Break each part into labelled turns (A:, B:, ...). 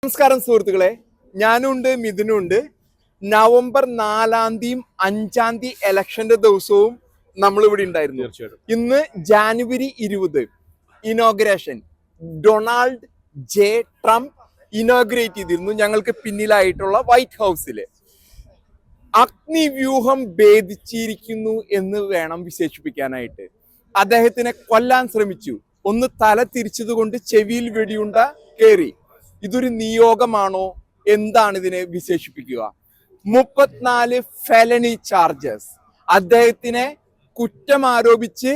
A: നമസ്കാരം സുഹൃത്തുക്കളെ, ഞാനുണ്ട്, മിഥുനുണ്ട്. നവംബർ 4-ാം തീയതിയും 5-ാം തീയതി ഇലക്ഷന്റെ ദിവസവും നമ്മളിവിടെ ഉണ്ടായിരുന്നു. ഇന്ന് January 20 inauguration. Donald J Trump inaugurate ചെയ്തിരുന്നു ഞങ്ങൾക്ക് പിന്നിലായിട്ടുള്ള വൈറ്റ് ഹൗസില്. അഗ്നിവ്യൂഹം ഭേദിച്ചിരിക്കുന്നു എന്ന് വേണം വിശേഷിപ്പിക്കാനായിട്ട്. അദ്ദേഹത്തിനെ കൊല്ലാൻ ശ്രമിച്ചു. ഒന്ന് തല തിരിച്ചത് കൊണ്ട് ചെവിയിൽ വെടിയുണ്ട കയറി. ഇതൊരു നിയോഗമാണോ? എന്താണ് ഇതിനെ വിശേഷിപ്പിക്കുക? 34 ഫെലനി ചാർജസ്. അദ്ദേഹത്തിനെ കുറ്റം ആരോപിച്ച്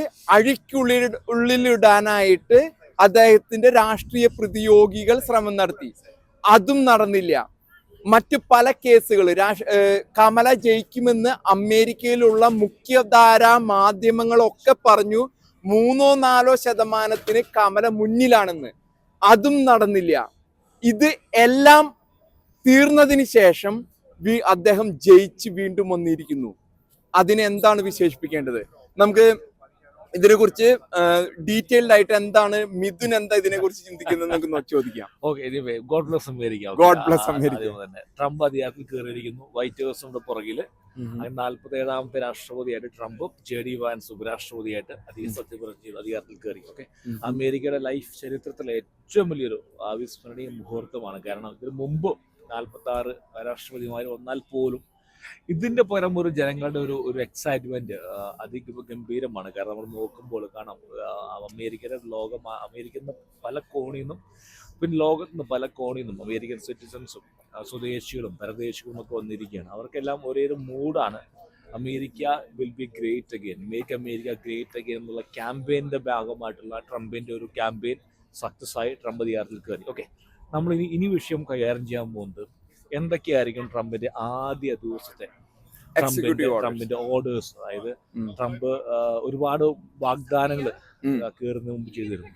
A: ഉള്ളിലിടാനായിട്ട് അദ്ദേഹത്തിന്റെ രാഷ്ട്രീയ പ്രതിയോഗികൾ ശ്രമം നടത്തി. അതും നടന്നില്ല. മറ്റു പല കേസുകൾ കമല ജയിക്കുമെന്ന് അമേരിക്കയിലുള്ള മുഖ്യധാരാ മാധ്യമങ്ങളൊക്കെ പറഞ്ഞു. 3-4% കമല മുന്നിലാണെന്ന്. അതും നടന്നില്ല. ഇത് എല്ലാം തീർന്നതിന് ശേഷം അദ്ദേഹം ജയിച്ച് വീണ്ടും വന്നിരിക്കുന്നു. അതിനെന്താണ് വിശേഷിപ്പിക്കേണ്ടത്? നമുക്ക് ഇതിനെക്കുറിച്ച് ഡീറ്റെയിൽഡ് ആയിട്ട് എന്താണ് മിഥുൻ എന്താ ഇതിനെ കുറിച്ച് ചിന്തിക്കുന്നത് നമുക്ക് ചോദിക്കാം.
B: God bless America.
A: God bless America.
B: Trump അധികാരത്തിൽ കയറിയിരിക്കുന്നു. വൈറ്റ് ഹൗസിന്റെ പുറകില് 47ാമത്തെ രാഷ്ട്രപതിയായിട്ട് ട്രംപും JD വാൻസ് ഉപരാഷ്ട്രപതിയായിട്ട് അധികാരത്തിൽ കയറി. അമേരിക്കയുടെ ലൈഫ് ചരിത്രത്തിലെ ഏറ്റവും വലിയൊരു അവിസ്മരണീയ മുഹൂർത്തമാണ്. കാരണം ഇതിന് മുമ്പ് 46 രാഷ്ട്രപതിമാർ വന്നാൽ പോലും ഇതിന്റെ പുറം ഒരു ജനങ്ങളുടെ ഒരു എക്സൈറ്റ്മെന്റ് അതിഗംഭീരമാണ്. കാരണം നമ്മൾ നോക്കുമ്പോൾ കാണാം, അമേരിക്കൻ പല കോണിൽ നിന്നും പിന്നെ ലോകത്ത് നിന്ന് പല കോണിൽ നിന്നും അമേരിക്കൻ സിറ്റിസൺസും സ്വദേശികളും പരദേശികളും ഒക്കെ വന്നിരിക്കുകയാണ്. അവർക്കെല്ലാം ഒരേ ഒരു മൂഡാണ്. America will be great again, make America great again എന്നുള്ള ക്യാമ്പയിൻ്റെ ഭാഗമായിട്ടുള്ള ട്രംപിന്റെ ഒരു ക്യാമ്പയിൻ സക്സസ് ആയി ട്രംപ് അധികാരത്തിൽ കയറി. നമ്മൾ ഇനി വിഷയം കൈകാര്യം ചെയ്യാൻ പോകുന്നത് എന്തൊക്കെയായിരിക്കും ട്രംപിന്റെ ആദ്യ ദിവസത്തെ ട്രംപിന്റെ ഓർഡേഴ്സ്. അതായത് ട്രംപ് ഒരുപാട് വാഗ്ദാനങ്ങൾ കയറുന്നതിന് മുമ്പ് ചെയ്തിരുന്നു.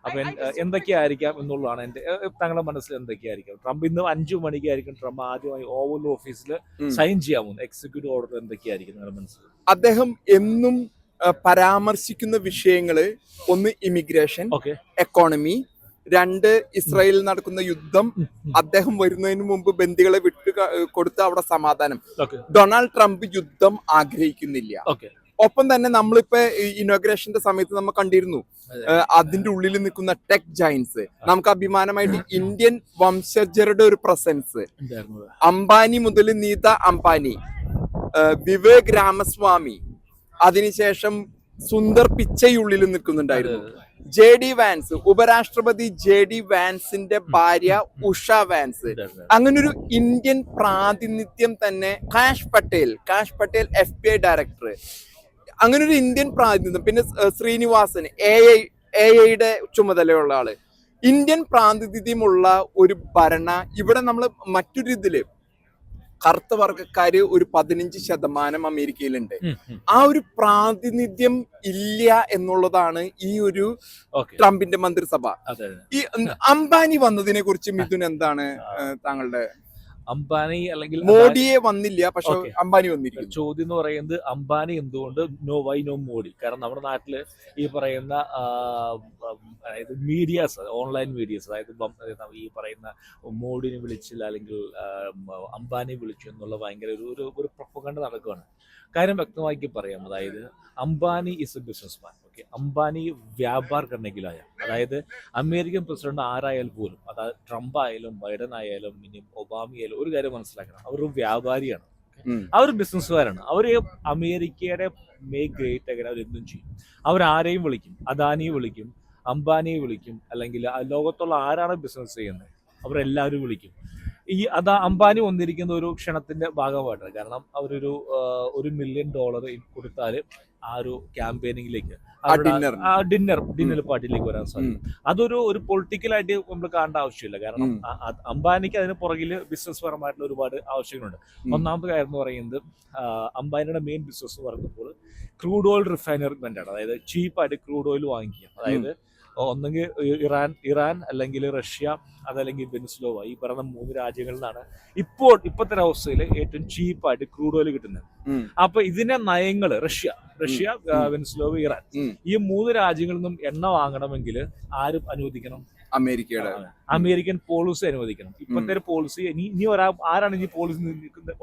B: അപ്പൊ എന്തൊക്കെയായിരിക്കാം എന്നുള്ളതാണ് താങ്കളുടെ മനസ്സിൽ എന്തൊക്കെയായിരിക്കാം? ട്രംപ് ഇന്ന് 5 മണിക്കായിരിക്കും ട്രംപ് ആദ്യമായി ഓവൽ ഓഫീസിൽ സൈൻ ചെയ്യാൻ പോകുന്നത്. എക്സിക്യൂട്ടീവ് ഓർഡർ എന്തൊക്കെയായിരിക്കും നിങ്ങളുടെ മനസ്സിൽ?
A: അദ്ദേഹം എന്നും പരാമർശിക്കുന്ന വിഷയങ്ങള്, ഒന്ന് ഇമിഗ്രേഷൻ, എക്കോണമി, 2 ഇസ്രായേലിൽ നടക്കുന്ന യുദ്ധം, അദ്ദേഹം വരുന്നതിന് മുമ്പ് ബന്ദികളെ വിട്ടു കൊടുത്ത് അവിടെ സമാധാനം. ഡൊണാൾഡ് ട്രംപ് യുദ്ധം ആഗ്രഹിക്കുന്നില്ല. ഒപ്പം തന്നെ നമ്മളിപ്പോ ഇനോഗ്രേഷന്റെ സമയത്ത് നമ്മൾ കണ്ടിരുന്നു അതിന്റെ ഉള്ളിൽ നിൽക്കുന്ന ടെക് ജയൻസ്. നമുക്ക് അഭിമാനമായിട്ട് ഇന്ത്യൻ വംശജരുടെ ഒരു പ്രസൻസ്. അംബാനി മുതൽ നീത അംബാനി, വിവേക് രാമസ്വാമി, അതിനുശേഷം സുന്ദർ പിച്ചൈ നിൽക്കുന്നുണ്ടായിരുന്നു. JD വാൻസ്, ഉപരാഷ്ട്രപതി JD വാൻസിന്റെ ഭാര്യ ഉഷ വാൻസ്. അങ്ങനൊരു ഇന്ത്യൻ പ്രാതിനിധ്യം തന്നെ. Cash Patel FBI director. അങ്ങനൊരു ഇന്ത്യൻ പ്രാതിനിധ്യം. പിന്നെ ശ്രീനിവാസൻ AI ചുമതലയുള്ള ആള്. ഇന്ത്യൻ പ്രാതിനിധ്യമുള്ള ഒരു ഭരണ. ഇവിടെ നമ്മൾ മറ്റൊരു ഇതില് കറുത്ത വർഗക്കാര് ഒരു 15% അമേരിക്കയിലുണ്ട്. ആ ഒരു പ്രാതിനിധ്യം ഇല്ല എന്നുള്ളതാണ് ഈ ഒരു ട്രംപിന്റെ മന്ത്രിസഭ. ഈ അംബാനി വന്നതിനെ കുറിച്ച് മിഥുൻ എന്താണ് താങ്കളുടെ?
B: അംബാനി അല്ലെങ്കിൽ
A: മോഡിയെ വന്നില്ല, പക്ഷെ അംബാനി വന്നിരിക്കുന്നു.
B: ചോദ്യം എന്ന് പറയുന്നത് അംബാനി എന്തുകൊണ്ട് നോ മോഡി? കാരണം നമ്മുടെ നാട്ടില് ഈ പറയുന്ന അതായത് മീഡിയാസ്, ഓൺലൈൻ മീഡിയാസ്, അതായത് ഈ പറയുന്ന മോഡിനെ വിളിച്ചില്ല അല്ലെങ്കിൽ അംബാനി വിളിച്ചു എന്നുള്ള ഭയങ്കര ഒരു പ്രൊപ്പഗണ്ട നടക്കുകയാണ്. കാര്യം വ്യക്തമാക്കി പറയാം. അതായത് Ambani is a businessman. Ambani വ്യാപാർ കർണകിലായ, അതായത് അമേരിക്കൻ പ്രസിഡന്റ് ആരായാൽ പോലും, അതായത് ട്രംപ് ആയാലും ബൈഡൻ ആയാലും ഇനി ഒബാമ ആയാലും, ഒരു കാര്യം മനസ്സിലാക്കണം, അവരൊരു വ്യാപാരിയാണ്. അവർ ബിസിനസ്സുകാരാണ്. അവര് അമേരിക്കയുടെ മേക്ക് ഗ്രേറ്റ് അഗൈൻ അവരെന്തും ചെയ്യും. അവരാരെയും വിളിക്കും. അദാനിയെ വിളിക്കും, അംബാനിയെ വിളിക്കും, അല്ലെങ്കിൽ ലോകത്തുള്ള ആരാണ് ബിസിനസ് ചെയ്യുന്നത് അവരെല്ലാവരും വിളിക്കും. അംബാനി വന്നിരിക്കുന്ന ഒരു ക്ഷണത്തിന്റെ ഭാഗമായിട്ടാണ്. കാരണം അവരൊരു $1 മില്യൺ കൊടുത്താൽ ആ ഒരു ക്യാമ്പയിനിങ്ങിലേക്ക് ഡിന്നർ പാർട്ടിയിലേക്ക് വരാൻ സാധിക്കും. അതൊരു പൊളിറ്റിക്കലായിട്ട് നമ്മൾ കാണേണ്ട ആവശ്യമില്ല. കാരണം അംബാനിക്ക് അതിന് പുറകിൽ ബിസിനസ് പരമായിട്ടുള്ള ഒരുപാട് ആവശ്യങ്ങളുണ്ട്. ഒന്നാമത്തെ കാര്യം എന്ന് പറയുന്നത്, അംബാനിയുടെ മെയിൻ ബിസിനസ് എന്ന് പറയുമ്പോൾ ക്രൂഡ് ഓയിൽ റിഫൈനറിമെന്റ് ആണ്. അതായത് ചീപ്പായിട്ട് ക്രൂഡ് ഓയിൽ വാങ്ങിക്കുക. അതായത് ഒന്നെങ്കിൽ ഇറാൻ അല്ലെങ്കിൽ റഷ്യ, അതല്ലെങ്കിൽ വെനിസ്ലോവ, ഈ പറയുന്ന 3 രാജ്യങ്ങളിൽ നിന്നാണ് ഇപ്പോഴത്തെ അവസ്ഥയിൽ ഏറ്റവും ചീപ്പായിട്ട് ക്രൂഡ് ഓയിൽ കിട്ടുന്നത്. അപ്പൊ ഇതിന്റെ നയങ്ങള് റഷ്യ, വെനിസ്ലോവ, ഇറാൻ, ഈ 3 രാജ്യങ്ങളിൽ നിന്നും എണ്ണ വാങ്ങണമെങ്കിൽ ആരും അനുവദിക്കണം?
A: അമേരിക്കയുടെ
B: അമേരിക്കൻ പോളിസി അനുവദിക്കണം. ഇപ്പോഴത്തെ ഒരു പോളിസി ഇനി ആരാണ് ഈ പോളിസി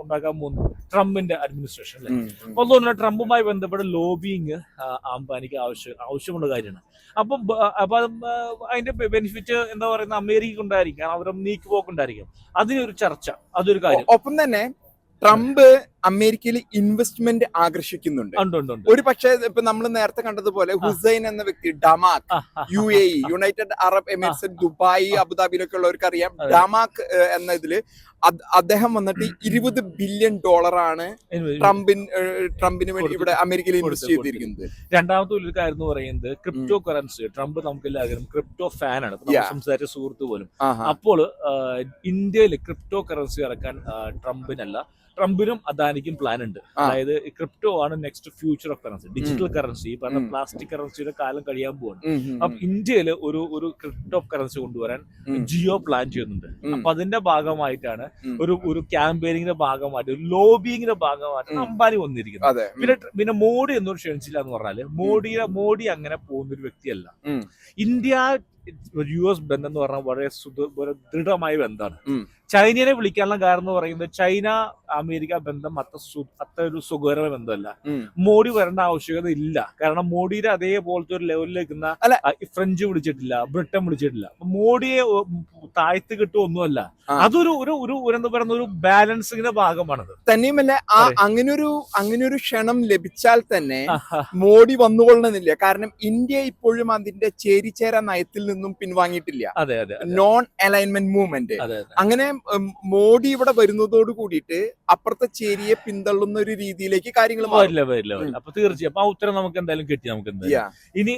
B: ഉണ്ടാക്കാൻ പോകുന്നത്? ട്രംപിന്റെ അഡ്മിനിസ്ട്രേഷൻ അല്ലേ. അപ്പൊ അതുകൊണ്ട് ട്രംപുമായി ബന്ധപ്പെട്ട ലോബിങ് അംബാനിക്ക് ആവശ്യമുള്ള കാര്യമാണ്. അപ്പൊ അതിന്റെ ബെനിഫിറ്റ് എന്താ പറയുന്നത് അമേരിക്ക ഉണ്ടായിരിക്കും, കാരണം അവരുടെ നീക്കുപോക്കുണ്ടായിരിക്കും. അതിനൊരു ചർച്ച, അതൊരു കാര്യം.
A: ഒപ്പം തന്നെ ട്രംപ് അമേരിക്കയിൽ ഇൻവെസ്റ്റ്മെന്റ് ആകർഷിക്കുന്നുണ്ട്. ഒരു പക്ഷേ ഇപ്പൊ നമ്മൾ നേരത്തെ കണ്ടതുപോലെ ഹുസൈൻ എന്ന വ്യക്തി Damac, UAE, United Arab Emirates, Dubai, അബുദാബിയിലൊക്കെ ഉള്ളവർക്ക് അറിയാം. ഡമാക് എന്ന ഇതില് അദ്ദേഹം വന്നിട്ട് $20 ബില്യൺ ട്രംപിന് വേണ്ടി ഇവിടെ അമേരിക്കയിൽ ഇൻവെസ്റ്റ് ചെയ്തിരിക്കുന്നത്.
B: രണ്ടാമത്തെ ഒരു കാര്യം എന്ന് പറയുന്നത് ക്രിപ്റ്റോ കറൻസി. ട്രംപ് നമുക്കെല്ലാവരും ക്രിപ്റ്റോ ഫാനാണ്, സംസാരിച്ച സുഹൃത്ത് പോലും. അപ്പോൾ ഇന്ത്യയിൽ ക്രിപ്റ്റോ കറൻസി ഇറക്കാൻ ട്രംപിനും അദാനിക്കും പ്ലാൻ ഉണ്ട്. അതായത് ക്രിപ്റ്റോ ആണ് next future of currency, digital currency. ഈ പറഞ്ഞ പ്ലാസ്റ്റിക് കറൻസിയുടെ കാലം കഴിയാൻ പോവാണ്. അപ്പൊ ഇന്ത്യയിൽ ഒരു ക്രിപ്റ്റോ കറൻസി കൊണ്ടുവരാൻ ജിയോ പ്ലാൻ ചെയ്യുന്നുണ്ട്. അപ്പൊ അതിന്റെ ഭാഗമായിട്ടാണ് ഒരു ക്യാമ്പയിനിങ്ങിന്റെ ഭാഗമായിട്ട്, ഒരു ലോബിങ്ങിന്റെ ഭാഗമായിട്ടാണ് അംബാനി വന്നിരിക്കുന്നത്. പിന്നെ മോഡി എന്നൊരു ക്ഷണിച്ചില്ല എന്ന് പറഞ്ഞാല് മോഡി അങ്ങനെ പോകുന്ന ഒരു വ്യക്തിയല്ല. ഇന്ത്യ US ബന്ധം എന്ന് പറഞ്ഞാൽ വളരെ ദൃഢമായ ബന്ധമാണ്. ചൈനയെ വിളിക്കാനുള്ള കാരണം എന്ന് പറയുന്നത് ചൈന അമേരിക്ക ബന്ധം അത്ര ഒരു സുഖകരമായ ബന്ധമല്ല. മോഡി വരേണ്ട ആവശ്യകത ഇല്ല, കാരണം മോഡിയുടെ അതേപോലത്തെ ഒരു ലെവലിലേക്ക് ഫ്രഞ്ച് വിളിച്ചിട്ടില്ല, ബ്രിട്ടൻ വിളിച്ചിട്ടില്ല. മോഡിയെ താഴ്ത്ത് കിട്ടുമൊന്നുമല്ല. അതൊരു എന്താ പറയുന്ന ഒരു ബാലൻസിന്റെ ഭാഗമാണത്.
A: തന്നെയുമല്ല, അങ്ങനൊരു ക്ഷണം ലഭിച്ചാൽ തന്നെ മോഡി വന്നുകൊള്ളണമെന്നില്ല. കാരണം ഇന്ത്യ ഇപ്പോഴും അതിന്റെ ചേരിചേര നയത്തിൽ നിന്നും പിൻവാങ്ങിയിട്ടില്ല. Non alignment movement. അങ്ങനെ മോഡി ഇവിടെ വരുന്നതോട് കൂടിയിട്ട് അപ്പുറത്തെ ചേരിയെ പിന്തള്ളുന്ന ഒരു രീതിയിലേക്ക് കാര്യങ്ങൾ
B: വരില്ല. അപ്പൊ തീർച്ചയായും ആ ഉത്തരം നമുക്ക് എന്തായാലും കിട്ടി. നമുക്ക് എന്തായാലും ഇനി